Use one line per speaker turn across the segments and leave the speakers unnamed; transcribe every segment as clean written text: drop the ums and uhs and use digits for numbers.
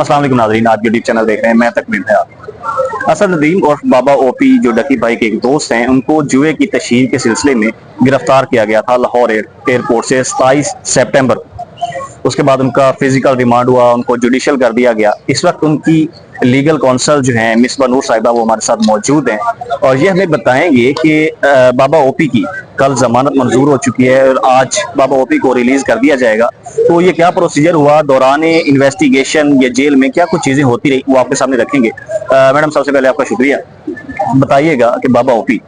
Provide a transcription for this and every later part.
अस्सलाम वालेकुम नाज़रीन, आप यूट्यूब चैनल देख रहे हैं। मैं तकमील है आप। असद नदीम और बाबा ओपी जो डकी भाई के एक दोस्त हैं, उनको जुए की तशहीर के सिलसिले में गिरफ्तार किया गया था लाहौर एयरपोर्ट से 27 सितंबर। उसके बाद उनका फिजिकल रिमांड हुआ, उनको जुडिशियल कर दिया गया। इस वक्त उनकी लीगल काउंसल जो है मिसबा नूर साहिबा, वो हमारे साथ मौजूद हैं और ये हमें बताएंगे कि बाबा ओपी की कल जमानत मंजूर हो चुकी है और आज बाबा ओपी को रिलीज कर दिया जाएगा। तो ये क्या प्रोसीजर हुआ दौरान इन्वेस्टिगेशन या जेल में, क्या कुछ चीजें होती रही, वो आपके सामने रखेंगे। मैडम, सबसे पहले आपका शुक्रिया। बताइएगा कि बाबा ओपी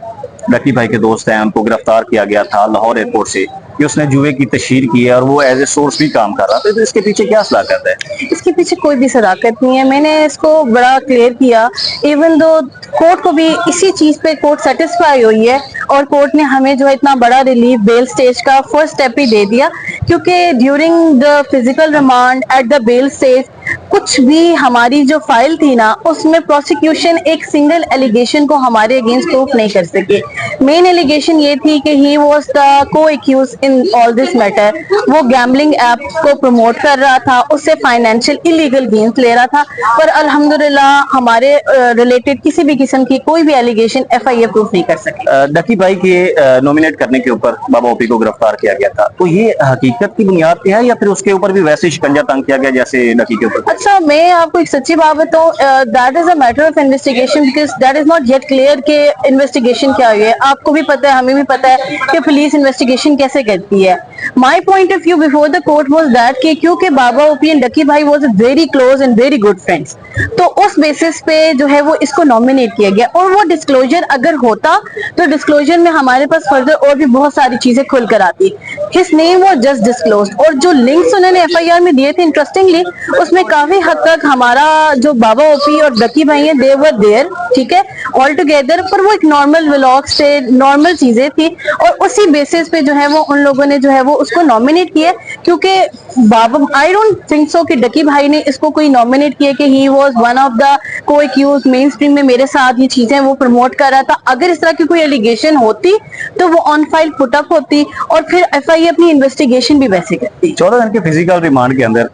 लकी भाई के दोस्त हैं, उनको गिरफ्तार किया गया था लाहौर एयरपोर्ट से कि उसने जुए की तशहीर की है और वो एज ए सोर्स भी काम कर रहा था। तो इसके पीछे क्या सलाकत है?
इसके पीछे कोई भी सदाकत नहीं है। मैंने इसको बड़ा क्लियर किया, इवन दो कोर्ट को भी इसी चीज पे कोर्ट सेटिस्फाई हुई है और कोर्ट ने हमें जो है इतना बड़ा रिलीफ बेल स्टेज का फर्स्ट स्टेप ही दे दिया, क्योंकि during the physical remand at the bail stage कुछ भी हमारी जो फाइल थी ना, उसमें प्रोसिक्यूशन एक सिंगल एलिगेशन को हमारे अगेंस्ट प्रूफ नहीं कर सके। मेन एलिगेशन ये थी कि he was the co-accused in all this matter. वो गैम्बलिंग ऐप को प्रमोट कर रहा था, उससे फाइनेंशियल इलीगल गेन्स ले रहा था, पर अल्हम्दुलिल्लाह हमारे रिलेटेड किसी भी किस्म की कोई भी एलिगेशन एफआईए प्रूफ नहीं कर सके।
डकी भाई के नॉमिनेट करने के ऊपर बाबा ओपी को गिरफ्तार किया गया था, तो ये हकीकत की बुनियाद पे है या फिर उसके ऊपर भी वैसे शिकंजा तंग किया गया जैसे डकी के ऊपर?
अच्छा, मैं आपको एक सच्ची बात बताऊं, that is a matter of investigation, because that is not yet clear कि इन्वेस्टिगेशन क्या हुई है। आपको भी पता है, हमें भी पता है कि पुलिस इन्वेस्टिगेशन कैसे करती है। My point of view before the court was that कि क्योंकि बाबा ओपी एंड डकी भाई was very close and very good friends, तो उस बेसिस पे जो है वो इसको नॉमिनेट किया गया। और वो डिस्क्लोजर अगर होता तो डिस्क्लोजर में हमारे पास फर्दर और भी बहुत सारी चीजें खुल कर आती। His name was just disclosed और जो लिंक्स उन्होंने एफआईआर में दिए थे, इंटरेस्टिंगली उसमें काफी हद तक हमारा जो बाबा ओपी और डकी भाई हैं, दे वर देयर, ठीक है, ऑल टुगेदर। पर वो एक नॉर्मल व्लॉग्स थे, नॉर्मल चीजें थी और उसी बेसिस पे जो है वो उन लोगों ने जो है वो उसको नॉमिनेट किया। क्योंकि बाबा, आई डोंट थिंक सो कि डकी भाई ने इसको कोई नॉमिनेट किया कि he was one of the को एक्यूज, मेन स्ट्रीम में मेरे साथ ये चीजें वो प्रमोट कर रहा था। अगर इस तरह की कोई एलिगेशन होती तो वो ऑन फाइल पुट अप होती और फिर एफआईए अपनी इन्वेस्टिगेशन भी वैसे करती।
14 दिन के फिजिकल रिमांड के अंदर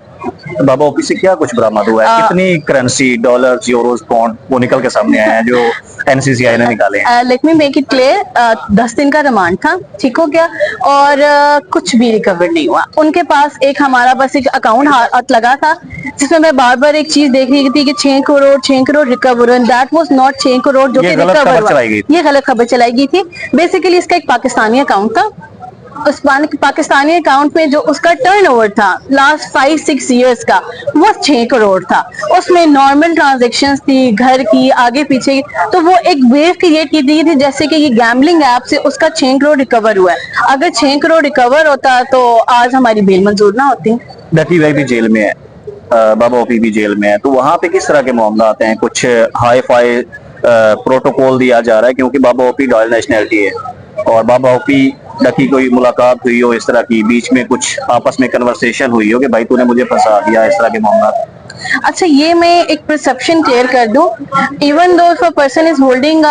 बाबा ओपी से क्या कुछ बरामद हुआ है? कितनी करेंसी, डॉलर, यूरोज, पाउंड वो निकल के सामने आए हैं जो एनसीसीआई ने निकाले हैं?
Let me make it clear, 10 दिन का रिमांड था, ठीक हो गया, और कुछ भी रिकवर नहीं हुआ। उनके पास एक हमारा बस एक अकाउंट हाथ लगा था जिसमें मैं बार बार एक चीज देख रही थी कि 6 crore recover, and that was not 6 crore जो कि रिकवर हुआ। ये गलत खबर चलाई गई थी। बेसिकली इसका एक पाकिस्तानी अकाउंट था। उस पाकिस्तानी अकाउंट में जो उसका टर्नओवर था लास्ट 5-6 इयर्स का, वो 6 करोड़ था। उसमें नॉर्मल ट्रांजैक्शंस थी, घर की, आगे पीछे की, तो वो एक वेव क्रिएट की थी जैसे कि ये गैम्बलिंग ऐप से उसका 6 करोड़ रिकवर हुआ है। अगर 6 करोड़ रिकवर होता तो आज हमारी बेल मंजूर ना होती।
डकी भाई भी जेल में है, बाबा ओपी भी जेल में है, तो वहां पे किस तरह के मामला आते हैं? कुछ हाई फाई प्रोटोकॉल दिया जा रहा है क्योंकि बाबा ओपी डबल नेशनैलिटी है और बाबा ओपी डकी कोई मुलाकात हुई हो, इस तरह की बीच में कुछ आपस में कन्वर्सेशन हुई हो कि भाई तूने मुझे फंसा दिया, इस तरह के मामला?
अच्छा, ये मैं एक परसेप्शन क्लियर कर दूं, even though if a person is holding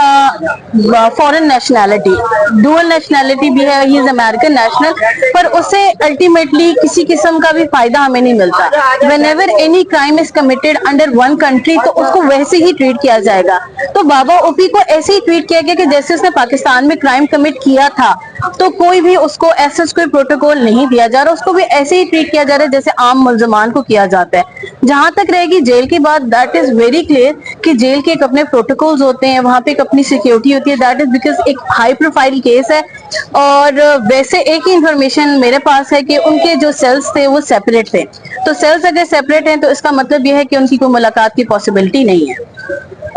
foreign nationality, dual nationality भी है, ही इज अमेरिकन नेशनल, पर उससे अल्टीमेटली किसी किस्म का भी फायदा हमें नहीं मिलता। Whenever any crime is committed under one country तो उसको वैसे ही ट्रीट किया जाएगा। तो बाबा ओपी को ऐसे ही ट्रीट किया गया कि जैसे उसने पाकिस्तान में क्राइम कमिट किया था, तो कोई भी उसको ऐसा कोई प्रोटोकॉल नहीं दिया जा रहा, उसको भी ऐसे ही ट्रीट किया जा रहा है जैसे आम मुल्जमान को किया जाता है। जहां तक रहेगी जेल की बात, दैट इज वेरी क्लियर कि जेल के एक अपने प्रोटोकॉल्स होते हैं, वहां पे एक अपनी सिक्योरिटी होती है। दैट इज बिकॉज एक हाई प्रोफाइल केस है और वैसे एक ही इंफॉर्मेशन मेरे पास है कि उनके जो सेल्स थे वो सेपरेट थे। तो सेल्स अगर सेपरेट हैं तो इसका मतलब यह है कि उनकी कोई मुलाकात की पॉसिबिलिटी नहीं है।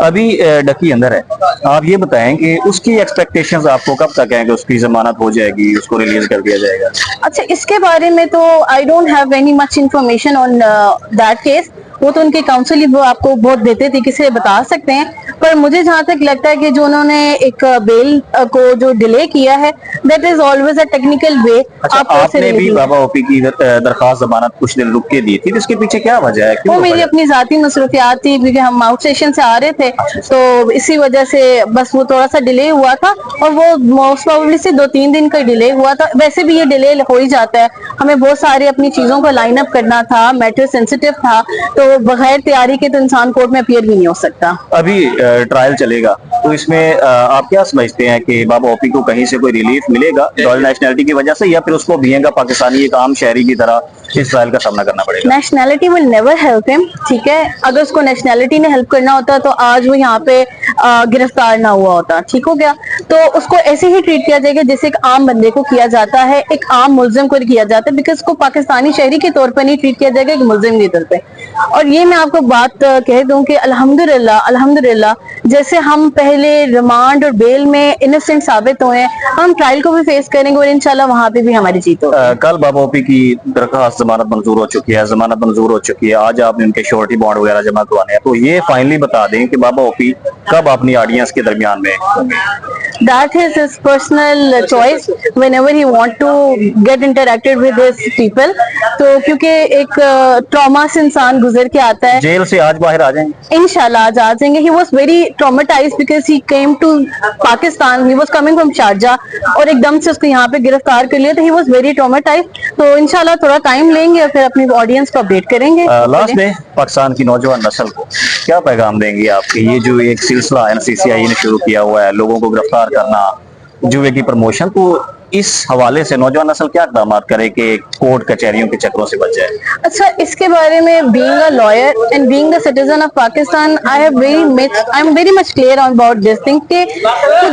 अभी डकी अंदर है, आप ये बताएं कि उसकी एक्सपेक्टेशंस आपको कब तक हैं कि उसकी जमानत हो जाएगी, उसको रिलीज कर दिया जाएगा?
अच्छा, इसके बारे में तो I don't have any much information on that case. वो तो उनके काउंसिल ही वो आपको बहुत देते थे, किसे बता सकते हैं। पर मुझे जहाँ तक लगता है कि जो उन्होंने एक बेल को जो डिले किया है, that is always a technical way.
अच्छा, आपने भी बाबा ओपी की दरखास्त जमानत कुछ दिन रुक के दी थी, तो इसके पीछे क्या वजह है, क्यों
वो मेरी
वजह?
अपनी जाती मसरूफियात थी, क्योंकि हम आउट स्टेशन से आ रहे थे, तो इसी वजह से बस वो थोड़ा सा डिले हुआ था, और वो मोस्ट प्रोबेबली से 2-3 दिन का डिले हुआ था। वैसे भी ये डिले हो ही जाता है, हमें बहुत सारी अपनी चीजों को लाइन अप करना था, मैटर सेंसिटिव था, तो बगैर तैयारी के तो इंसान कोर्ट में अपीयर भी नहीं हो सकता।
अभी ट्रायल चलेगा, तो इसमें आप क्या समझते हैं कि बाबा ओपी को कहीं से कोई रिलीफ मिलेगा डबल नेशनैलिटी की वजह से, या फिर उसको बीइंग अ पाकिस्तानी एक आम शहरी की तरह इस ट्रायल का सामना करना पड़ेगा?
Nationality will never help him, ठीक है। अगर उसको नेशनैलिटी ने हेल्प करना होता तो आज वो यहाँ पे गिरफ्तार ना हुआ होता, ठीक हो गया। तो उसको ऐसे ही ट्रीट किया जाएगा जैसे एक आम बंदे को किया जाता है, एक आम मुल्जिम को किया जाता है, बिकॉज उसको पाकिस्तानी शहरी के तौर पर नहीं ट्रीट किया जाएगा, एक मुल्जिम के तौर पे। और ये मैं आपको बात कह दूं कि अल्हम्दुलिल्लाह अल्हम्दुलिल्लाह, जैसे हम पहले रिमांड और बेल में इनोसेंट साबित हुए हैं, हम ट्रायल को भी फेस करेंगे और इंशाल्लाह वहां पे भी हमारी जीत होगी।
कल बाबा ओपी की दरखास्त जमानत मंजूर हो चुकी है, जमानत मंजूर हो चुकी है, आज आपने उनके श्योरिटी बॉन्ड वगैरह जमा करवाने हैं, तो ये फाइनली बता दें कि बाबा ओपी कब अपनी ऑडियंस के दरमियान में होंगे?
That is his personal choice whenever he want to get interacted with his people। तो क्योंकि एक ट्रॉमा से इंसान गुजर के आता है,
जेल से आज बाहर आ जाएंगे
इंशाल्लाह आज आ जाएंगे। He was very traumatized because he came to Pakistan, he was coming from Sharjah, और एकदम से उसको यहाँ पे गिरफ्तार कर लिया, तो he was very traumatized। तो इंशाल्लाह थोड़ा टाइम लेंगे और फिर अपनी ऑडियंस को अपडेट करेंगे।
लास्ट में पाकिस्तान की नौजवान नस्ल को क्या पैगाम देंगे आपके, ये जो एक सिलसिला एनसीसीआई ने शुरू किया हुआ है, लोगों को गिरफ्तार करना, जुए की प्रमोशन, तो इस हवाले से नौजवान नस्ल क्या इकदाम करे कि कोर्ट कचहरियों के चक्रों से बच जाए?
अच्छा, इसके बारे में being a lawyer and being the citizen of Pakistan, I am very much clear about this thing कि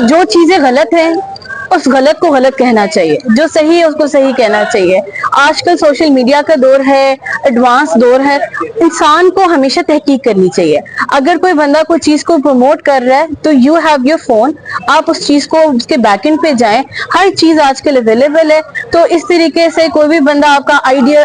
जो चीजें गलत हैं उस गलत को गलत कहना चाहिए, जो सही है उसको सही कहना चाहिए। आजकल सोशल मीडिया का दौर है, एडवांस दौर है, इंसान को हमेशा तहकीक करनी चाहिए। अगर कोई बंदा कोई चीज को प्रमोट कर रहा है तो यू हैव योर फोन, आप उस चीज को उसके बैकएंड पे जाएं, हर चीज आजकल अवेलेबल है। तो इस तरीके से कोई भी बंदा आपका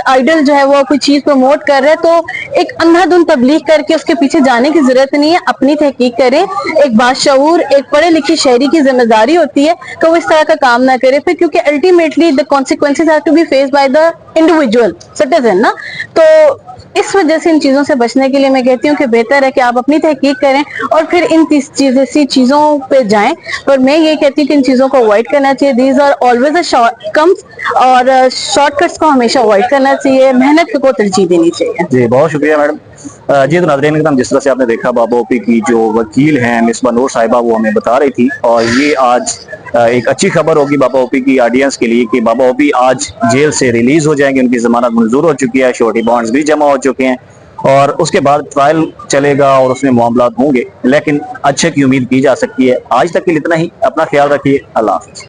आइडल जो है वो कोई चीज प्रमोट कर रहा है, तो एक अंधाधुंध तबलीग करके उसके पीछे जाने की जरूरत नहीं है, अपनी तहकीक करें। एक बाशऊर, एक पढ़े लिखे शहरी की जिम्मेदारी होती है कि वो इस तरह का काम ना करे, फिर क्योंकि ultimately the consequences have to be faced by the individual citizen ना। तो इस वजह से इन चीजों से बचने के लिए मैं कहती हूँ कि बेहतर है कि आप अपनी तहकीक करें और फिर इन ऐसी चीजों पे जाएं। पर मैं ये कहती हूँ कि इन चीजों को अवॉइड करना चाहिए। दीज आर ऑलवेज अ शॉर्टकम्स, और शॉर्टकट्स को हमेशा अवॉइड करना चाहिए, मेहनत को तरजीह देनी चाहिए।
जी, बहुत शुक्रिया मैडम। जी, तो नाज़रीन इकराम, जिस तरह से आपने देखा बाबा ओपी की जो वकील हैं मिसबा नूर साहिबा, वो हमें बता रही थी, और ये आज एक अच्छी खबर होगी बाबा ओपी की ऑडियंस के लिए कि बाबा ओपी आज जेल से रिलीज हो जाएंगे, उनकी जमानत मंजूर हो चुकी है, श्योरिटी बॉन्ड्स भी जमा हो चुके हैं, और उसके बाद ट्रायल चलेगा और उसमें मामला होंगे, लेकिन अच्छे की उम्मीद की जा सकती है। आज तक के लिए इतना ही, अपना ख्याल रखिए, अल्लाह हाफ़िज़।